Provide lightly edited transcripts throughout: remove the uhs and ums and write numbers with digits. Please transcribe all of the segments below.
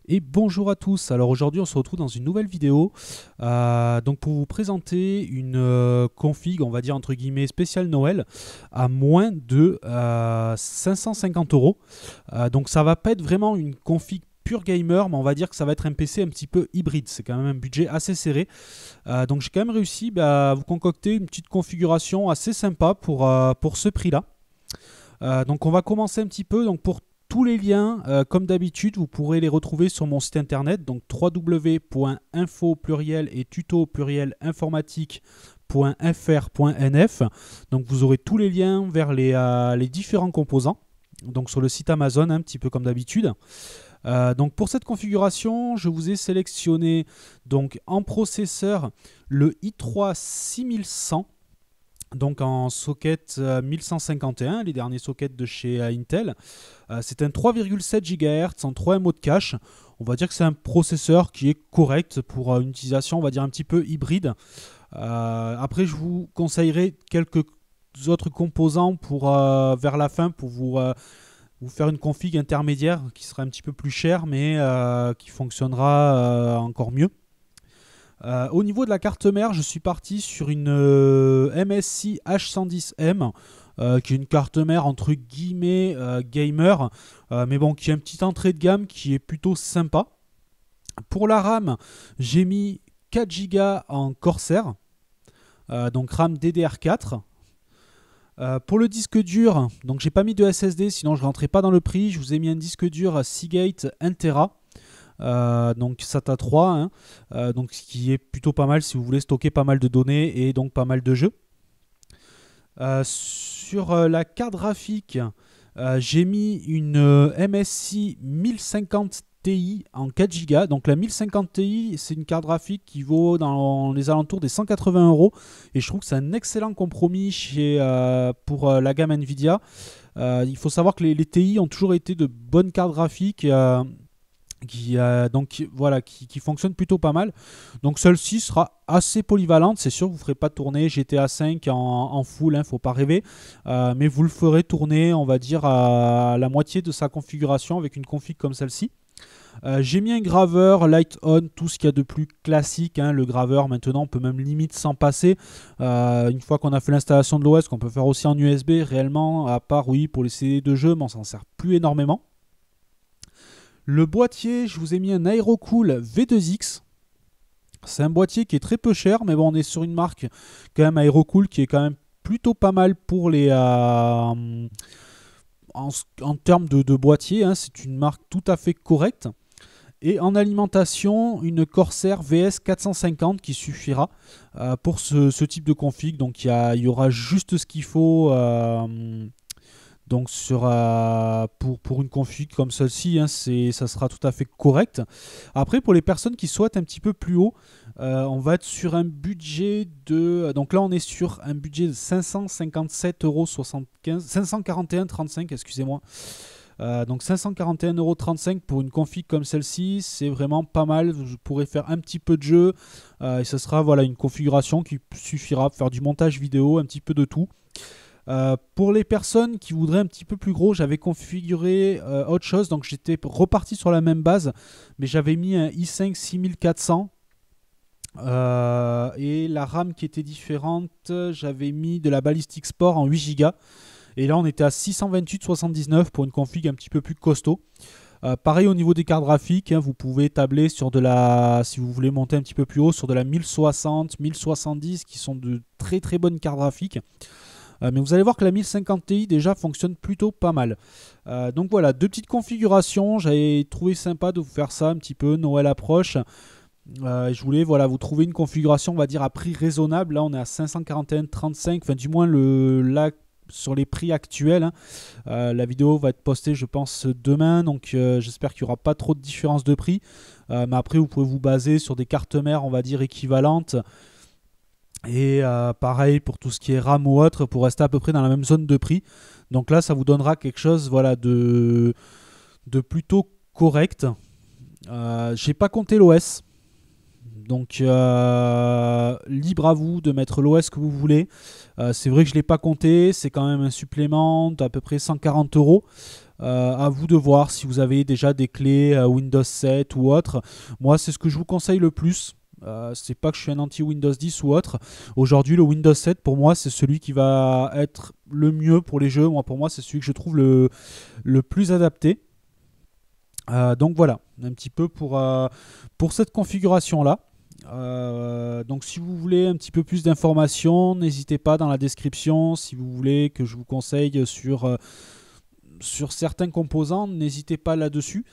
Et bonjour à tous. Alors aujourd'hui on se retrouve dans une nouvelle vidéo donc pour vous présenter une config, on va dire entre guillemets spéciale Noël à moins de 550 euros. Donc ça va pas être vraiment une config pure gamer, mais on va dire que ça va être un PC un petit peu hybride. C'est quand même un budget assez serré. Donc j'ai quand même réussi à vous concocter une petite configuration assez sympa pour ce prix là. Donc on va commencer un petit peu. Donc pour tous les liens, comme d'habitude, vous pourrez les retrouver sur mon site internet, donc www.info pluriel et tuto pluriel informatique.fr.nf. Donc vous aurez tous les liens vers les différents composants. Donc sur le site Amazon, un petit peu comme d'habitude. Donc pour cette configuration, je vous ai sélectionné donc en processeur le i3 6100. Donc en socket 1151, les derniers sockets de chez Intel. C'est un 3,7 GHz en 3 MO de cache. On va dire que c'est un processeur qui est correct pour une utilisation, on va dire un petit peu hybride. Après, je vous conseillerais quelques autres composants pour vers la fin pour vous faire une config intermédiaire qui sera un petit peu plus chère mais qui fonctionnera encore mieux. Au niveau de la carte mère, je suis parti sur une MSI H110M, qui est une carte mère entre guillemets gamer, mais bon, qui a une petite entrée de gamme qui est plutôt sympa. Pour la RAM, j'ai mis 4 Go en Corsair, donc RAM DDR4. Pour le disque dur, donc j'ai pas mis de SSD, sinon je rentrais pas dans le prix. Je vous ai mis un disque dur Seagate 1 Tera. Donc SATA 3, hein, donc ce qui est plutôt pas mal si vous voulez stocker pas mal de données et donc pas mal de jeux. Sur la carte graphique, j'ai mis une MSI 1050 Ti en 4 Go. Donc la 1050 Ti, c'est une carte graphique qui vaut dans les alentours des 180 euros. Et je trouve que c'est un excellent compromis pour la gamme Nvidia. Il faut savoir que les TI ont toujours été de bonnes cartes graphiques. Qui fonctionne plutôt pas mal. Donc celle-ci sera assez polyvalente. C'est sûr que vous ne ferez pas tourner GTA 5 en full, hein, faut pas rêver. Mais vous le ferez tourner, on va dire, à la moitié de sa configuration avec une config comme celle-ci. J'ai mis un graveur Light On, tout ce qu'il y a de plus classique, hein. Le graveur maintenant on peut même limite s'en passer. Une fois qu'on a fait l'installation de l'OS, qu'on peut faire aussi en USB, réellement, à part oui pour les CD de jeu, mais on s'en sert plus énormément. Le boîtier, je vous ai mis un Aerocool V2X. C'est un boîtier qui est très peu cher, mais bon, on est sur une marque quand même Aerocool qui est quand même plutôt pas mal pour les en termes de boîtier, hein. C'est une marque tout à fait correcte. Et en alimentation, une Corsair VS 450 qui suffira pour ce type de config. Donc il y aura juste ce qu'il faut. Donc pour une config comme celle-ci, hein, ça sera tout à fait correct. Après, pour les personnes qui souhaitent un petit peu plus haut, on va être sur un budget de... Donc là, on est sur un budget de 557,75 €, 541,35 €, excusez-moi. Donc 541,35 € pour une config comme celle-ci, c'est vraiment pas mal. Vous pourrez faire un petit peu de jeu et ce sera voilà, une configuration qui suffira pour faire du montage vidéo, un petit peu de tout. Pour les personnes qui voudraient un petit peu plus gros, j'avais configuré autre chose, donc j'étais reparti sur la même base, mais j'avais mis un i5 6400 et la RAM qui était différente, j'avais mis de la Ballistic Sport en 8 Go. Et là on était à 628,79 pour une config un petit peu plus costaud. Pareil au niveau des cartes graphiques, hein, vous pouvez tabler sur de la, si vous voulez monter un petit peu plus haut, sur de la 1060, 1070 qui sont de très très bonnes cartes graphiques. Mais vous allez voir que la 1050 Ti déjà fonctionne plutôt pas mal. Donc voilà, deux petites configurations. J'avais trouvé sympa de vous faire ça un petit peu. Noël approche. Je voulais voilà, vous trouver une configuration, on va dire, à prix raisonnable. Là, on est à 541,35. Enfin, du moins, là, sur les prix actuels. Hein. La vidéo va être postée, je pense, demain. Donc, j'espère qu'il n'y aura pas trop de différence de prix. Mais après, vous pouvez vous baser sur des cartes mères, on va dire, équivalentes. Et pareil pour tout ce qui est RAM ou autre, pour rester à peu près dans la même zone de prix. Donc là, ça vous donnera quelque chose voilà, de plutôt correct. J'ai pas compté l'OS. Donc libre à vous de mettre l'OS que vous voulez. C'est vrai que je ne l'ai pas compté. C'est quand même un supplément d'à peu près 140 €. À vous de voir si vous avez déjà des clés Windows 7 ou autre. Moi, c'est ce que je vous conseille le plus. C'est pas que je suis un anti Windows 10 ou autre. Aujourd'hui, le Windows 7 pour moi c'est celui qui va être le mieux pour les jeux. Moi, pour moi, c'est celui que je trouve le plus adapté. Donc voilà, un petit peu pour cette configuration là. Donc si vous voulez un petit peu plus d'informations, n'hésitez pas dans la description. Si vous voulez que je vous conseille sur certains composants, n'hésitez pas là-dessus.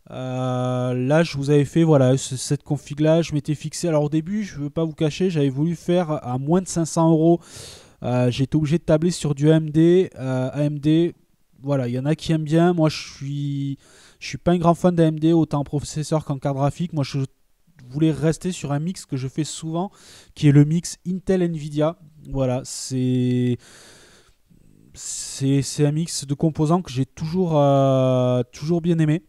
Là, je vous avais fait voilà, cette config-là. Je m'étais fixé. Alors au début, je ne veux pas vous cacher, j'avais voulu faire à moins de 500 euros. J'étais obligé de tabler sur du AMD. AMD, voilà, il y en a qui aiment bien. Moi, je suis pas un grand fan d'AMD, autant en processeur qu'en carte graphique. Moi, je voulais rester sur un mix que je fais souvent, qui est le mix Intel-Nvidia. Voilà, c'est un mix de composants que j'ai toujours bien aimé.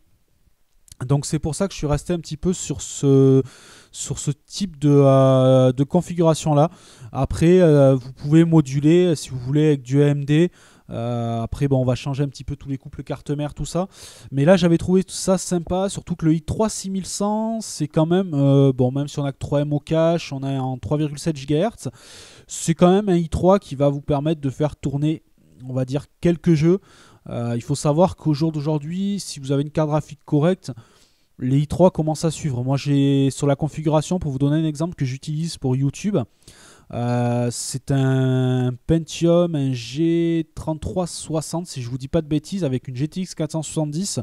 Donc c'est pour ça que je suis resté un petit peu sur ce type de configuration là. Après vous pouvez moduler si vous voulez avec du AMD. Après bon, on va changer un petit peu tous les couples carte mère, tout ça. Mais là j'avais trouvé tout ça sympa, surtout que le i3 6100 c'est quand même, bon, même si on a que 3 M au cache, on est en 3,7 GHz, c'est quand même un i3 qui va vous permettre de faire tourner, on va dire, quelques jeux. Il faut savoir qu'au jour d'aujourd'hui, si vous avez une carte graphique correcte, les i3 commencent à suivre. Moi, j'ai sur la configuration, pour vous donner un exemple que j'utilise pour YouTube, c'est un Pentium, un G3360, si je vous dis pas de bêtises, avec une GTX 470.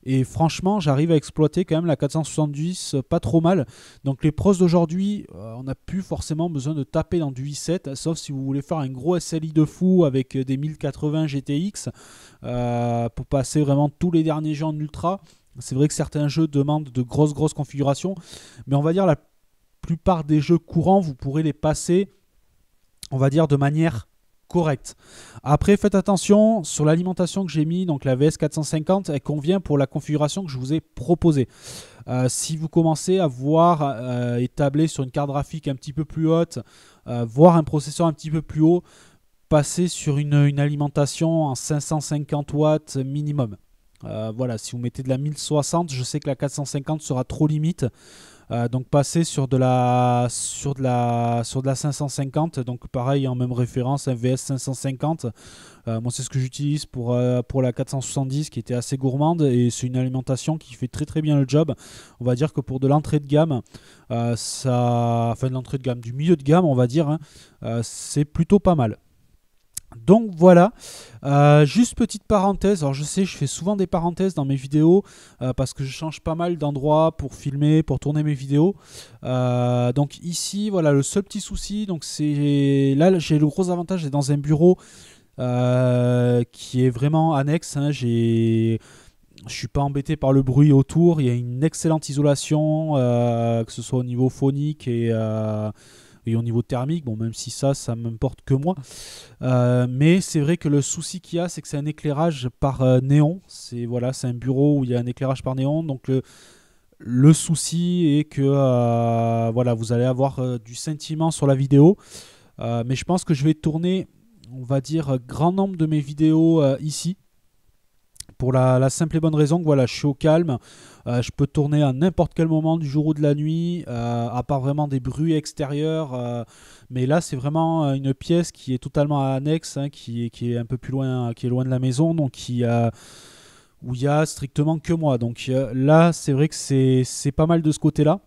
Et franchement, j'arrive à exploiter quand même la 470 pas trop mal. Donc les pros d'aujourd'hui, on n'a plus forcément besoin de taper dans du i7, sauf si vous voulez faire un gros SLI de fou avec des 1080 GTX pour passer vraiment tous les derniers jeux en ultra. C'est vrai que certains jeux demandent de grosses configurations, mais on va dire la plupart des jeux courants, vous pourrez les passer, on va dire, de manière correcte. Après, faites attention sur l'alimentation que j'ai mis, donc la VS450, elle convient pour la configuration que je vous ai proposée. Si vous commencez à voir et tabler sur une carte graphique un petit peu plus haute, voire un processeur un petit peu plus haut, passez sur une alimentation en 550 watts minimum. Voilà, si vous mettez de la 1060, je sais que la 450 sera trop limite. Donc passez sur de la 550, donc pareil en même référence, un VS 550. Moi c'est ce que j'utilise pour la 470 qui était assez gourmande et c'est une alimentation qui fait très bien le job. On va dire que pour de l'entrée de gamme, enfin de l'entrée de gamme, du milieu de gamme on va dire, hein, c'est plutôt pas mal. Donc voilà, juste petite parenthèse, alors je sais je fais souvent des parenthèses dans mes vidéos parce que je change pas mal d'endroits pour filmer, pour tourner mes vidéos. Donc ici voilà le seul petit souci, donc c'est là j'ai le gros avantage d'être dans un bureau qui est vraiment annexe, hein, je suis pas embêté par le bruit autour, il y a une excellente isolation que ce soit au niveau phonique et au niveau thermique, bon même si ça m'importe que moi. Mais c'est vrai que le souci qu'il y a, c'est que c'est un éclairage par néon. C'est voilà, c'est un bureau où il y a un éclairage par néon. Donc le souci est que voilà, vous allez avoir du scintillement sur la vidéo. Mais je pense que je vais tourner, on va dire, grand nombre de mes vidéos ici. Pour la simple et bonne raison que voilà, je suis au calme, je peux tourner à n'importe quel moment du jour ou de la nuit, à part vraiment des bruits extérieurs. Mais là, c'est vraiment une pièce qui est totalement annexe, hein, qui est un peu plus loin, qui est loin de la maison, donc où il y a strictement que moi. Donc là, c'est vrai que c'est pas mal de ce côté-là.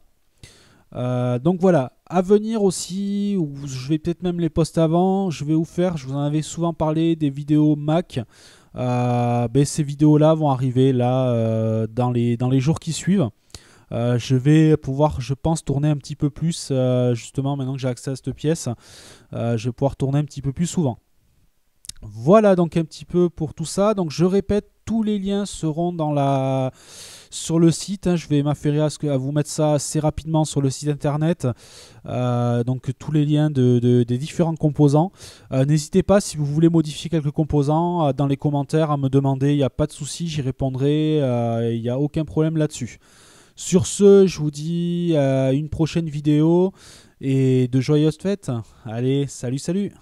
Donc voilà, à venir aussi, ou je vais peut-être même les poster avant, je vais vous faire, je vous en avais souvent parlé, des vidéos Mac. Ces vidéos-là vont arriver là dans les jours qui suivent. Je vais pouvoir, je pense, tourner un petit peu plus, justement, maintenant que j'ai accès à cette pièce, je vais pouvoir tourner un petit peu plus souvent. Voilà donc un petit peu pour tout ça. Donc je répète, tous les liens seront sur le site, hein. Je vais m'affairer à vous mettre ça assez rapidement sur le site internet. Donc tous les liens des différents composants. N'hésitez pas si vous voulez modifier quelques composants dans les commentaires à me demander, il n'y a pas de souci, j'y répondrai, il n'y a aucun problème là-dessus. Sur ce, je vous dis à une prochaine vidéo et de joyeuses fêtes. Allez, salut.